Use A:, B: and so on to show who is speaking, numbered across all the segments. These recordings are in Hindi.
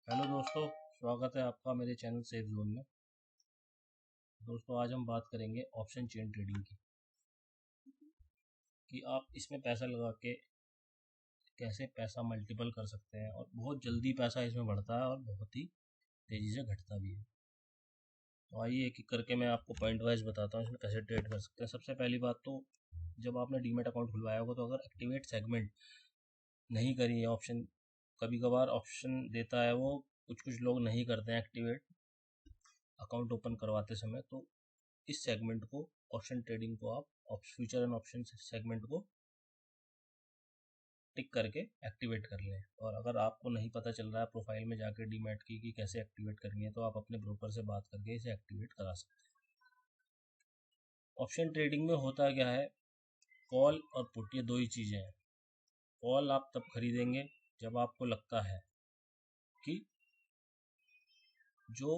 A: हेलो दोस्तों, स्वागत है आपका मेरे चैनल सेफ जोन में। दोस्तों, आज हम बात करेंगे ऑप्शन चेन ट्रेडिंग की कि आप इसमें पैसा लगा के कैसे पैसा मल्टीपल कर सकते हैं और बहुत जल्दी पैसा इसमें बढ़ता है और बहुत ही तेज़ी से घटता भी है। तो आइए एक एक करके मैं आपको पॉइंट वाइज बताता हूँ इसमें कैसे ट्रेड कर सकते हैं। सबसे पहली बात तो जब आपने डीमैट अकाउंट खुलवाया होगा तो अगर एक्टिवेट सेगमेंट नहीं करी है ऑप्शन, कभी कभार ऑप्शन देता है वो, कुछ लोग नहीं करते हैं एक्टिवेट अकाउंट ओपन करवाते समय, तो इस सेगमेंट को, ऑप्शन ट्रेडिंग को आप फ्यूचर एंड ऑप्शन सेगमेंट को टिक करके एक्टिवेट कर लें। और अगर आपको नहीं पता चल रहा है प्रोफाइल में जाकर डीमैट की कि कैसे एक्टिवेट करनी है, तो आप अपने ब्रोकर से बात करके इसे एक्टिवेट करा सकते हैं। ऑप्शन ट्रेडिंग में होता क्या है, कॉल और पुट ये दो ही चीज़ें हैं। कॉल आप तब खरीदेंगे जब आपको लगता है कि जो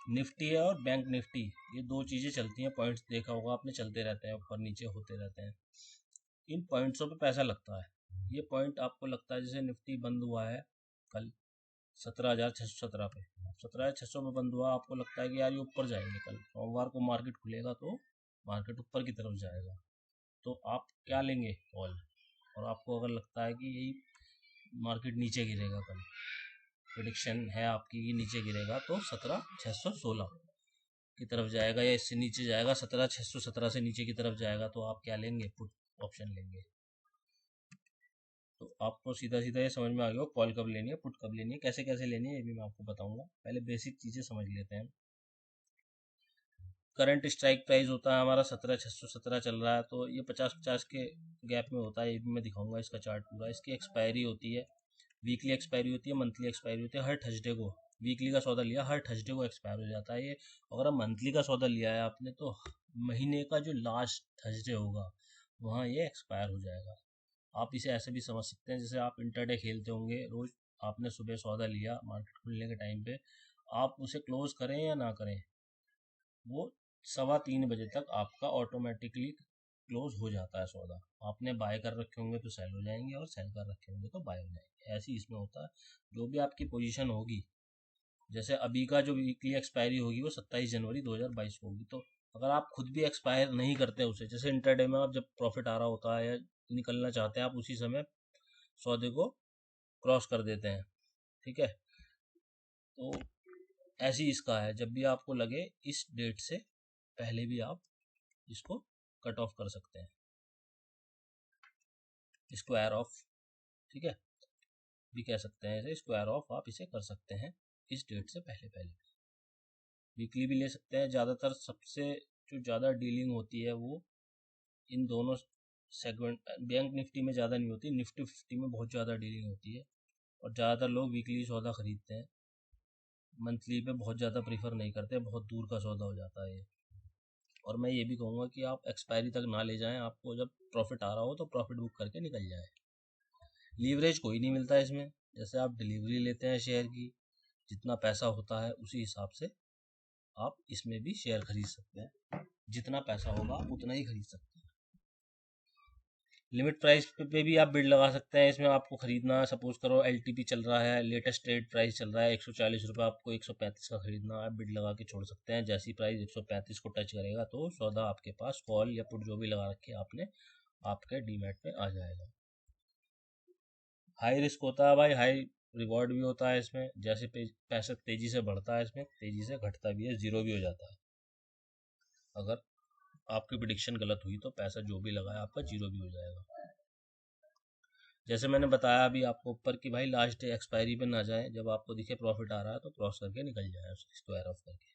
A: निफ्टी है और बैंक निफ्टी, ये दो चीज़ें चलती हैं, पॉइंट्स देखा होगा आपने, चलते रहते हैं, ऊपर नीचे होते रहते हैं, इन पॉइंट्सों पे पैसा लगता है। ये पॉइंट आपको लगता है, जैसे निफ्टी बंद हुआ है कल 17,617 पे, 17,600 पे बंद हुआ, आपको लगता है कि यार ये ऊपर जाएंगे, कल सोमवार को मार्केट खुलेगा तो मार्केट ऊपर की तरफ जाएगा, तो आप क्या लेंगे, कॉल। और आपको अगर लगता है कि यही मार्केट नीचे गिरेगा, कल प्रेडिक्शन है आपकी कि नीचे गिरेगा, तो 17,616 की तरफ जाएगा या इससे नीचे जाएगा, 17,617 से नीचे की तरफ जाएगा, तो आप क्या लेंगे, पुट ऑप्शन लेंगे। तो आपको सीधा सीधा ये समझ में आ गया कॉल कब लेनी है, पुट कब लेनी है, कैसे कैसे लेनी है, ये भी मैं आपको बताऊंगा। पहले बेसिक चीज़ें समझ लेते हैं। करंट स्ट्राइक प्राइस होता है हमारा 17,617 चल रहा है, तो ये 50-50 के गैप में होता है, ये भी मैं दिखाऊंगा इसका चार्ट पूरा। इसकी एक्सपायरी होती है, वीकली एक्सपायरी होती है, मंथली एक्सपायरी होती है। हर थर्सडे को वीकली का सौदा लिया, हर थर्सडे को एक्सपायर हो जाता है ये। अगर आप मंथली का सौदा लिया है आपने, तो महीने का जो लास्ट थर्सडे होगा वहाँ ये एक्सपायर हो जाएगा। आप इसे ऐसे भी समझ सकते हैं, जैसे आप इंटरडे खेलते होंगे रोज, आपने सुबह सौदा लिया मार्केट खुलने के टाइम पे, आप उसे क्लोज करें या ना करें, वो 3:15 बजे तक आपका ऑटोमेटिकली क्लोज हो जाता है सौदा। आपने बाय कर रखे होंगे तो सेल हो जाएंगे, और सेल कर रखे होंगे तो बाय हो जाएंगे। ऐसे ही इसमें होता है, जो भी आपकी पोजीशन होगी, जैसे अभी का जो वीकली एक्सपायरी होगी वो 27 जनवरी 2022 को होगी, तो अगर आप खुद भी एक्सपायर नहीं करते उसे, जैसे इंटरडे में आप जब प्रॉफिट आ रहा होता है या निकलना चाहते हैं, आप उसी समय सौदे को क्रॉस कर देते हैं, ठीक है। तो ऐसी इसका है, जब भी आपको लगे इस डेट से पहले भी आप इसको कट ऑफ कर सकते हैं, स्क्वायर ऑफ, ठीक है, भी कह सकते हैं इसे, स्क्वायर ऑफ आप इसे कर सकते हैं इस डेट से पहले पहले। वीकली भी ले सकते हैं। ज़्यादातर सबसे जो ज़्यादा डीलिंग होती है वो इन दोनों सेगमेंट, बैंक निफ्टी में ज़्यादा नहीं होती, निफ्टी 50 में बहुत ज़्यादा डीलिंग होती है, और ज़्यादातर लोग वीकली सौदा खरीदते हैं, मंथली पे बहुत ज़्यादा प्रीफर नहीं करते, बहुत दूर का सौदा हो जाता है ये। और मैं ये भी कहूँगा कि आप एक्सपायरी तक ना ले जाएं, आपको जब प्रॉफिट आ रहा हो तो प्रॉफिट बुक करके निकल जाए। लीवरेज कोई नहीं मिलता इसमें, जैसे आप डिलीवरी लेते हैं शेयर की, जितना पैसा होता है उसी हिसाब से आप इसमें भी शेयर खरीद सकते हैं, जितना पैसा होगा आप उतना ही खरीद सकते हैं। लिमिट प्राइस पे भी आप बिड लगा सकते हैं। इसमें आपको खरीदना है, सपोज करो एलटीपी चल रहा है, लेटेस्ट ट्रेड प्राइस चल रहा है 140 रुपये, आपको 135 का खरीदना है, आप बिड लगा के छोड़ सकते हैं। जैसी प्राइस 135 को टच करेगा तो सौदा आपके पास, कॉल या पुट जो भी लगा रखे आपने, आपके डीमैट में आ जाएगा। हाई रिस्क होता है भाई, हाई रिवॉर्ड भी होता है इसमें। जैसे पैसा तेज़ी से बढ़ता है, इसमें तेज़ी से घटता भी है, ज़ीरो भी हो जाता है। अगर आपकी प्रिडिक्शन गलत हुई तो पैसा जो भी लगा है आपका जीरो भी हो जाएगा। जैसे मैंने बताया अभी आपको ऊपर कि भाई लास्ट डे एक्सपायरी पे ना जाए, जब आपको दिखे प्रॉफिट आ रहा है तो क्रॉस करके निकल जाए, उसको स्क्वायर ऑफ करके।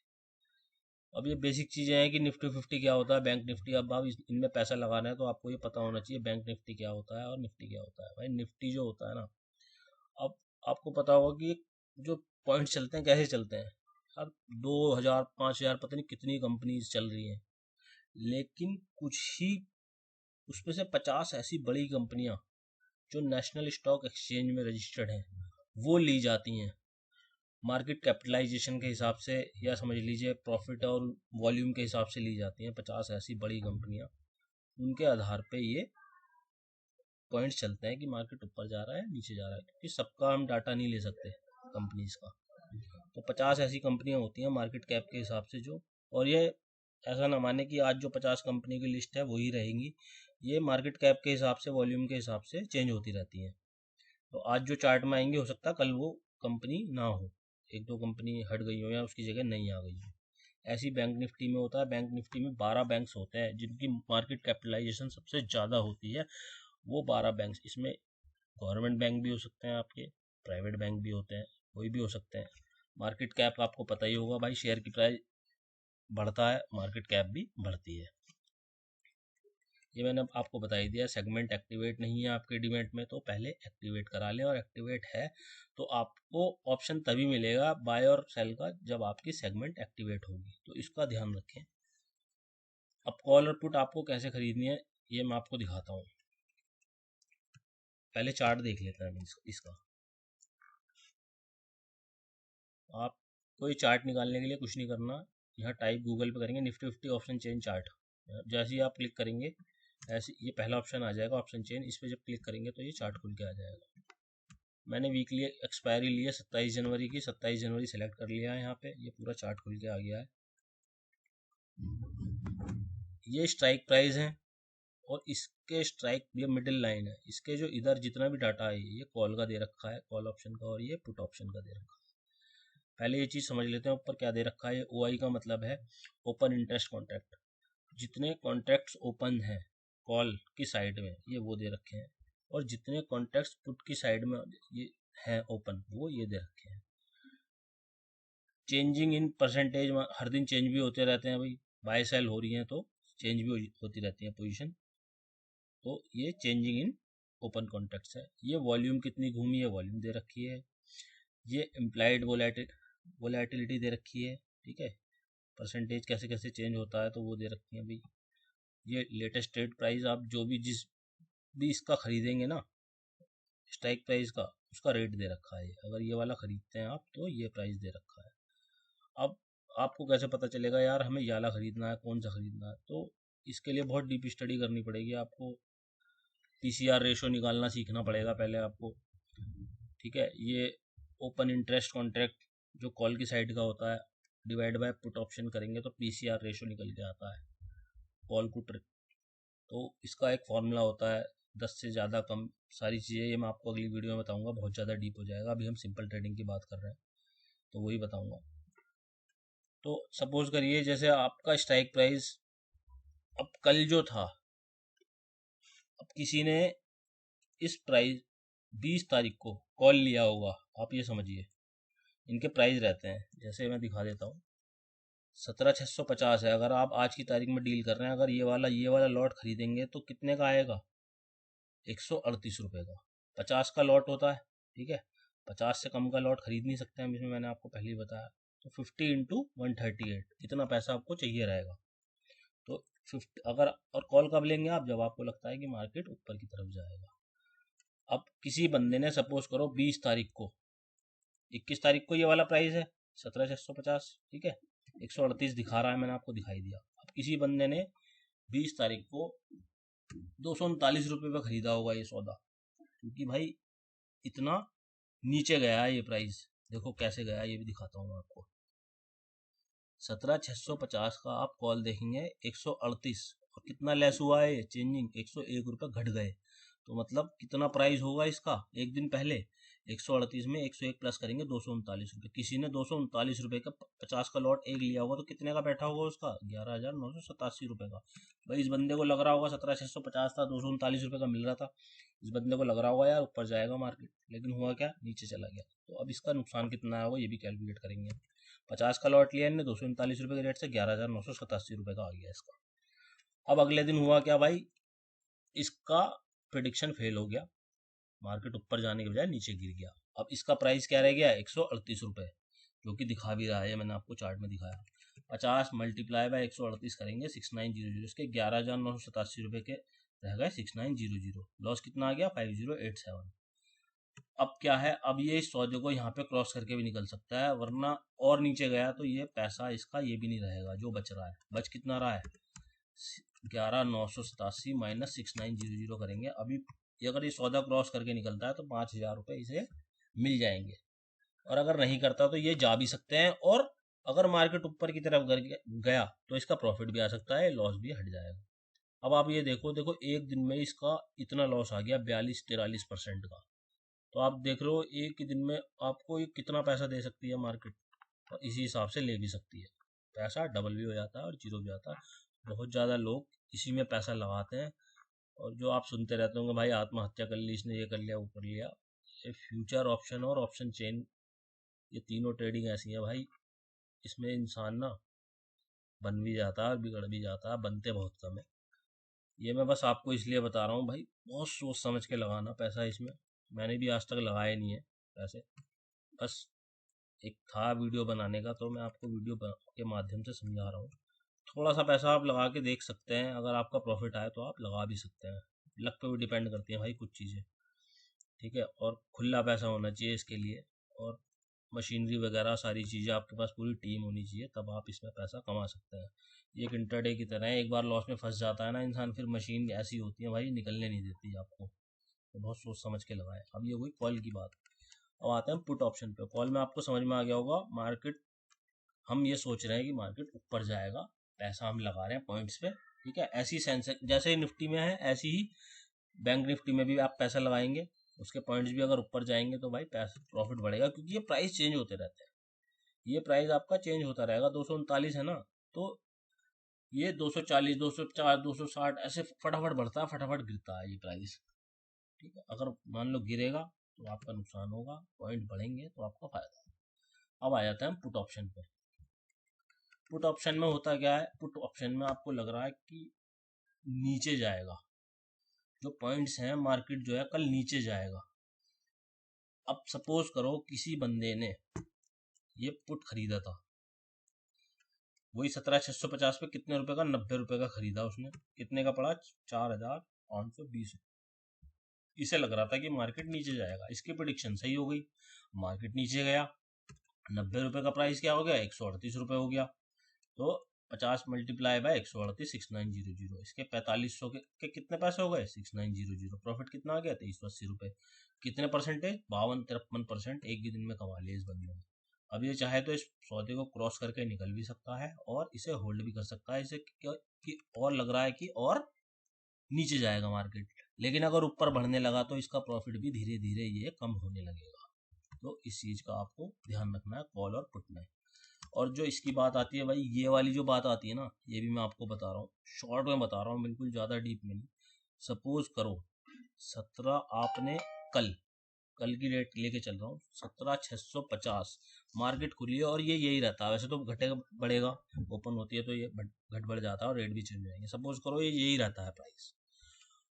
A: अब ये बेसिक चीज़ें हैं कि निफ्टी 50 क्या होता है, बैंक निफ्टी। अब आप इनमें पैसा लगाना है तो आपको ये पता होना चाहिए बैंक निफ्टी क्या होता है और निफ्टी क्या होता है। भाई निफ्टी जो होता है ना, अब आपको पता होगा कि जो पॉइंट चलते हैं कैसे चलते हैं, हर 2,000 5,000 पता नहीं कितनी कंपनीज चल रही हैं, लेकिन कुछ ही उसमें से 50 ऐसी बड़ी कंपनियां जो नेशनल स्टॉक एक्सचेंज में रजिस्टर्ड हैं, वो ली जाती हैं मार्केट कैपिटलाइजेशन के हिसाब से, या समझ लीजिए प्रॉफिट और वॉल्यूम के हिसाब से ली जाती हैं। 50 ऐसी बड़ी कंपनियां, उनके आधार पे ये पॉइंट्स चलते हैं कि मार्केट ऊपर जा रहा है नीचे जा रहा है, क्योंकि सबका हम डाटा नहीं ले सकते। कंपनीज का। तो 50 ऐसी कंपनियां होती हैं मार्केट कैप के हिसाब से जो, और ये ऐसा ना माने कि आज जो 50 कंपनी की लिस्ट है वही रहेंगी, ये मार्केट कैप के हिसाब से, वॉल्यूम के हिसाब से चेंज होती रहती हैं। तो आज जो चार्ट में आएंगे हो सकता है कल वो कंपनी ना हो, एक दो कंपनी हट गई हो या उसकी जगह नहीं आ गई हो। ऐसी बैंक निफ्टी में होता है। बैंक निफ्टी में 12 बैंक्स होते हैं जिनकी मार्केट कैपिटलाइजेशन सबसे ज़्यादा होती है, वो 12 बैंक्स। इसमें गवर्नमेंट बैंक भी हो सकते हैं आपके, प्राइवेट बैंक भी होते हैं, कोई भी हो सकते हैं। मार्केट कैप आपको पता ही होगा भाई, शेयर की प्राइस बढ़ता है, मार्केट कैप भी बढ़ती है। ये मैंने आपको बता ही दिया। सेगमेंट एक्टिवेट नहीं है आपके डीमैट में तो पहले एक्टिवेट करा लें, और एक्टिवेट है तो आपको ऑप्शन तभी मिलेगा बाय और सेल का जब आपकी सेगमेंट एक्टिवेट होगी, तो इसका ध्यान रखें। अब कॉल और पुट आपको कैसे खरीदनी है ये मैं आपको दिखाता हूँ। पहले चार्ट देख लेते हैं इसका। आप कोई चार्ट निकालने के लिए कुछ नहीं करना, यहाँ टाइप गूगल पे करेंगे निफ्टी 50 ऑप्शन चेन चार्ट। जैसे ही आप क्लिक करेंगे ऐसे ये पहला ऑप्शन आ जाएगा ऑप्शन चेन, इस पर जब क्लिक करेंगे तो ये चार्ट खुल के आ जाएगा। मैंने वीकली एक्सपायरी ली है 27 जनवरी की, 27 जनवरी सेलेक्ट कर लिया है, यहाँ पे ये पूरा चार्ट खुल के आ गया है। ये स्ट्राइक प्राइस है और इसके स्ट्राइक, ये मिडिल लाइन है, इसके जो इधर जितना भी डाटा है ये कॉल का दे रखा है, कॉल ऑप्शन का, और ये पुट ऑप्शन का दे रखा है। पहले ये चीज़ समझ लेते हैं ऊपर क्या दे रखा है। OI का मतलब है ओपन इंटरेस्ट कॉन्ट्रैक्ट, जितने कॉन्ट्रैक्ट्स ओपन हैं कॉल की साइड में ये वो दे रखे हैं, और जितने कॉन्ट्रैक्ट्स पुट की साइड में ये हैं ओपन वो ये दे रखे हैं। चेंजिंग इन परसेंटेज हर दिन चेंज भी होते रहते हैं भाई, बाय सेल हो रही हैं तो चेंज भी होती रहती है पोजीशन, तो ये चेंजिंग इन ओपन कॉन्ट्रैक्ट्स है। ये वॉल्यूम कितनी घूमी है वॉल्यूम दे रखी है, ये इम्प्लाइड वोलेटिलिटी दे रखी है, ठीक है, परसेंटेज कैसे कैसे चेंज होता है तो वो दे रखी है भाई। ये लेटेस्ट ट्रेड प्राइस, आप जो भी जिस भी इसका खरीदेंगे ना स्ट्राइक प्राइस का, उसका रेट दे रखा है। अगर ये वाला खरीदते हैं आप तो ये प्राइस दे रखा है। अब आपको कैसे पता चलेगा यार हमें ये वाला खरीदना है, कौन सा खरीदना है, तो इसके लिए बहुत डीप स्टडी करनी पड़ेगी आपको। PCR रेशो निकालना सीखना पड़ेगा पहले आपको, ठीक है। ये ओपन इंटरेस्ट कॉन्ट्रैक्ट जो कॉल की साइड का होता है डिवाइड बाय पुट ऑप्शन करेंगे तो PCR रेशो निकल के आता है कॉल पुट। तो इसका एक फॉर्मूला होता है 10 से ज़्यादा कम, सारी चीज़ें ये मैं आपको अगली वीडियो में बताऊंगा, बहुत ज़्यादा डीप हो जाएगा, अभी हम सिंपल ट्रेडिंग की बात कर रहे हैं तो वही बताऊंगा। तो सपोज करिए जैसे आपका स्ट्राइक प्राइस अब कल जो था, अब किसी ने इस प्राइस 20 तारीख को कॉल लिया होगा, आप ये समझिए इनके प्राइस रहते हैं, जैसे मैं दिखा देता हूँ। 17,650 है, अगर आप आज की तारीख में डील कर रहे हैं, अगर ये वाला लॉट खरीदेंगे तो कितने का आएगा, 138 रुपये का। 50 का लॉट होता है, ठीक है, 50 से कम का लॉट खरीद नहीं सकते हम, इसमें मैंने आपको पहले ही बताया। तो 50 इंटू 138 इतना पैसा आपको चाहिए रहेगा। तो 50 अगर, और कॉल कब लेंगे आप, जब आपको लगता है कि मार्केट ऊपर की तरफ जाएगा। अब किसी बंदे ने सपोज करो 20 तारीख को, 21 तारीख को ये वाला प्राइस है 17,650, ठीक है, 138 दिखा रहा है, मैंने आपको दिखाई दिया। अब किसी बंदे ने 20 तारीख को 239 रुपये पे खरीदा होगा ये सौदा, क्योंकि भाई इतना नीचे गया है ये प्राइस। देखो कैसे गया ये भी दिखाता हूँ मैं आपको। 17,650 का आप कॉल देखेंगे 138, और कितना लेस हुआ है ये चेंजिंग, 101 रुपये घट गए। तो मतलब कितना प्राइस होगा इसका एक दिन पहले, 138 में 101 प्लस करेंगे 239 रुपये। किसी ने 239 रुपये का 50 का लॉट एक लिया होगा तो कितने का बैठा होगा उसका, 11,987 रुपये का। भाई इस बंदे को लग रहा होगा 17,650 था, 239 रुपये का मिल रहा था, इस बंदे को लग रहा होगा यार ऊपर जाएगा मार्केट, लेकिन हुआ क्या, नीचे चला गया। तो अब इसका नुकसान कितना होगा ये भी कैलकुलेट करेंगे। 50 का लॉट लिया इनने 239 रुपये के रेट से, 11,987 रुपये का आ गया इसका। अब अगले दिन हुआ क्या भाई, इसका प्रिडिक्शन फेल हो गया, मार्केट ऊपर जाने के बजाय नीचे गिर गया। अब इसका प्राइस क्या रह गया, 138 रुपये, जो कि दिखा भी रहा है, मैंने आपको चार्ट में दिखाया। 50 मल्टीप्लाई बाय 138 करेंगे 6900, इसके 11,987 रुपये के रह गए 6900। लॉस कितना आ गया, 5087। अब क्या है, अब ये इस सौदे को यहाँ पे क्रॉस करके भी निकल सकता है, वरना और नीचे गया तो ये पैसा इसका ये भी नहीं रहेगा, जो बच रहा है। बच कितना रहा है, 11,987 माइनस 6900 करेंगे। अभी अगर ये सौदा क्रॉस करके निकलता है तो 5,000 रुपये इसे मिल जाएंगे। और अगर नहीं करता तो ये जा भी सकते हैं, और अगर मार्केट ऊपर की तरफ गया तो इसका प्रॉफिट भी आ सकता है, लॉस भी हट जाएगा। अब आप ये देखो देखो एक दिन में इसका इतना लॉस आ गया 42-43% का। तो आप देख रहे हो एक ही दिन में आपको ये कितना पैसा दे सकती है मार्केट, और इसी हिसाब से ले भी सकती है। पैसा डबल भी हो जाता है और जीरो भी आता है। बहुत ज़्यादा लोग इसी में पैसा लगाते हैं, और जो आप सुनते रहते होंगे भाई आत्महत्या कर ली इसने, ये कर लिया वो कर लिया। ये फ्यूचर ऑप्शन और ऑप्शन चेन, ये तीनों ट्रेडिंग ऐसी है भाई, इसमें इंसान ना बन भी जाता है और बिगड़ भी जाता है, बनते बहुत कम है। ये मैं बस आपको इसलिए बता रहा हूँ भाई, बहुत सोच समझ के लगाना पैसा इसमें। मैंने भी आज तक लगाया नहीं है पैसे, बस एक था वीडियो बनाने का, तो मैं आपको वीडियो के माध्यम से समझा रहा हूँ। थोड़ा सा पैसा आप लगा के देख सकते हैं, अगर आपका प्रॉफिट आए तो आप लगा भी सकते हैं। लक पे भी डिपेंड करती है भाई कुछ चीज़ें, ठीक है। और खुला पैसा होना चाहिए इसके लिए, और मशीनरी वगैरह सारी चीज़ें आपके पास पूरी टीम होनी चाहिए, तब आप इसमें पैसा कमा सकते हैं। ये एक इंटरडे की तरह है, एक बार लॉस में फंस जाता है ना इंसान, फिर मशीन ऐसी होती है भाई निकलने नहीं देती आपको, तो बहुत सोच समझ के लगाए। अब ये हुई कॉल की बात। अब आते हैं पुट ऑप्शन पे। कॉल में आपको समझ में आ गया होगा, मार्केट हम ये सोच रहे हैं कि मार्केट ऊपर जाएगा, पैसा हम लगा रहे हैं पॉइंट्स पे, ठीक है। ऐसी सेंसेक्स जैसे निफ्टी में है ऐसी ही बैंक निफ्टी में भी आप पैसा लगाएंगे, उसके पॉइंट्स भी अगर ऊपर जाएंगे तो भाई पैसा प्रॉफिट बढ़ेगा, क्योंकि ये प्राइस चेंज होते रहते हैं। ये प्राइस आपका चेंज होता रहेगा। 239 है ना, तो ये 240, 204, 260 ऐसे फटाफट बढ़ता है, फटाफट गिरता है ये प्राइस, ठीक है। अगर मान लो गिरेगा तो आपका नुकसान होगा, पॉइंट बढ़ेंगे तो आपका फायदा है। अब आ जाता है पुट ऑप्शन पे। पुट ऑप्शन में होता क्या है, पुट ऑप्शन में आपको लग रहा है कि नीचे जाएगा, जो पॉइंट्स हैं मार्केट जो है कल नीचे जाएगा। अब सपोज करो किसी बंदे ने ये पुट खरीदा था, वही 17,650 पे, कितने रुपए का, 90 रुपए का खरीदा उसने, कितने का पड़ा, 4,520। इसे लग रहा था कि मार्केट नीचे जाएगा, इसकी प्रिडिक्शन सही हो गई, मार्केट नीचे गया, 90 रुपए का प्राइस क्या हो गया, 138 रुपए हो गया। तो 50 मल्टीप्लाई बाय 138, 6900, इसके 4500 के कितने पैसे हो गए, 6900। प्रॉफिट कितना आ गया, 2380 रुपये। कितने परसेंटेज, 52-53% एक ही दिन में कमा लिया इस बंदे ने। अब ये चाहे तो इस सौदे को क्रॉस करके निकल भी सकता है, और इसे होल्ड भी कर सकता है, इसे कि और लग रहा है कि और नीचे जाएगा मार्केट, लेकिन अगर ऊपर बढ़ने लगा तो इसका प्रॉफिट भी धीरे धीरे ये कम होने लगेगा। तो इस चीज़ का आपको ध्यान रखना है कॉल और पुट में। और जो इसकी बात आती है भाई, ये वाली जो बात आती है ना, ये भी मैं आपको बता रहा हूँ, शॉर्ट में बता रहा हूँ, बिल्कुल ज़्यादा डीप में नहीं। सपोज करो 17 आपने कल कल की रेट लेके चल रहा हूँ, 17,650 मार्केट खुली है, और ये यही रहता है वैसे तो, घटेगा बढ़ेगा, ओपन होती है तो ये घट बढ़ जाता है और रेट भी चेंज हो जाएंगे। सपोज करो ये यही रहता है प्राइस,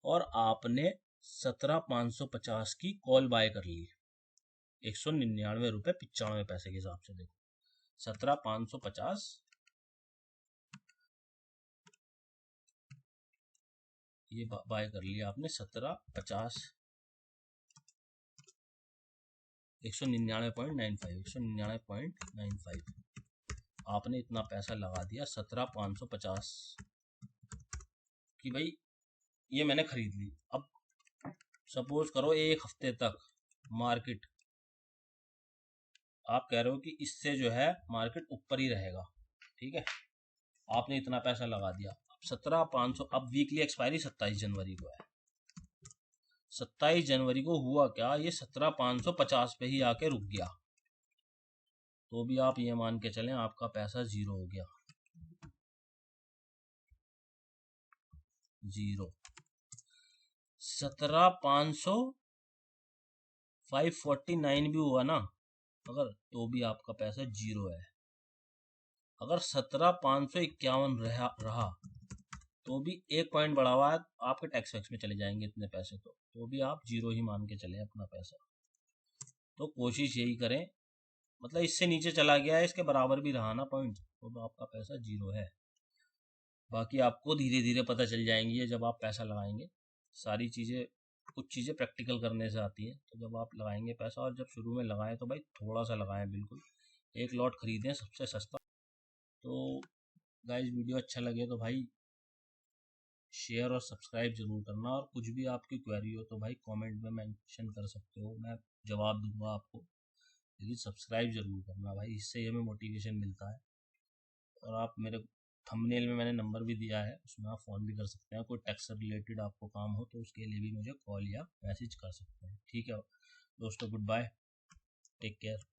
A: और आपने 17,550 की कॉल बाय कर ली, 199 रुपये 95 पैसे के हिसाब से। देखो 17,550 ये बाय कर लिया आपने, 1750 199.95, 199.95 आपने इतना पैसा लगा दिया 17,550 कि भाई ये मैंने खरीद ली। अब सपोज करो एक हफ्ते तक मार्केट, आप कह रहे हो कि इससे जो है मार्केट ऊपर ही रहेगा, ठीक है। आपने इतना पैसा लगा दिया, 17,500, अब वीकली एक्सपायरी 27 जनवरी को है। 27 जनवरी को हुआ क्या, ये 17,550 पे ही आके रुक गया, तो भी आप ये मान के चलें आपका पैसा जीरो हो गया, जीरो। 17,500 549 भी हुआ ना अगर, तो भी आपका पैसा जीरो है। अगर 17,551 रहा तो भी एक पॉइंट बढ़ा हुआ है, आपके टैक्स वैक्स में चले जाएंगे इतने पैसे, तो भी आप जीरो ही मान के चले अपना पैसा। तो कोशिश यही करें, मतलब इससे नीचे चला गया है, इसके बराबर भी रहा ना पॉइंट, तो आपका पैसा जीरो है। बाकी आपको धीरे धीरे पता चल जाएंगी है जब आप पैसा लगाएंगे, सारी चीज़ें, कुछ चीज़ें प्रैक्टिकल करने से आती हैं। तो जब आप लगाएंगे पैसा, और जब शुरू में लगाएं तो भाई थोड़ा सा लगाएं, बिल्कुल एक लॉट खरीदें सबसे सस्ता। तो गाइस वीडियो अच्छा लगे तो भाई शेयर और सब्सक्राइब जरूर करना, और कुछ भी आपकी क्वेरी हो तो भाई कमेंट में मेंशन कर सकते हो, मैं जवाब दूंगा आपको। लेकिन सब्सक्राइब जरूर करना भाई, इससे हमें मोटिवेशन मिलता है। और आप मेरे थंबनेल में मैंने नंबर भी दिया है, उसमें आप फ़ोन भी कर सकते हैं। कोई टैक्स से रिलेटेड आपको काम हो तो उसके लिए भी मुझे कॉल या मैसेज कर सकते हैं। ठीक है दोस्तों, गुड बाय, टेक केयर।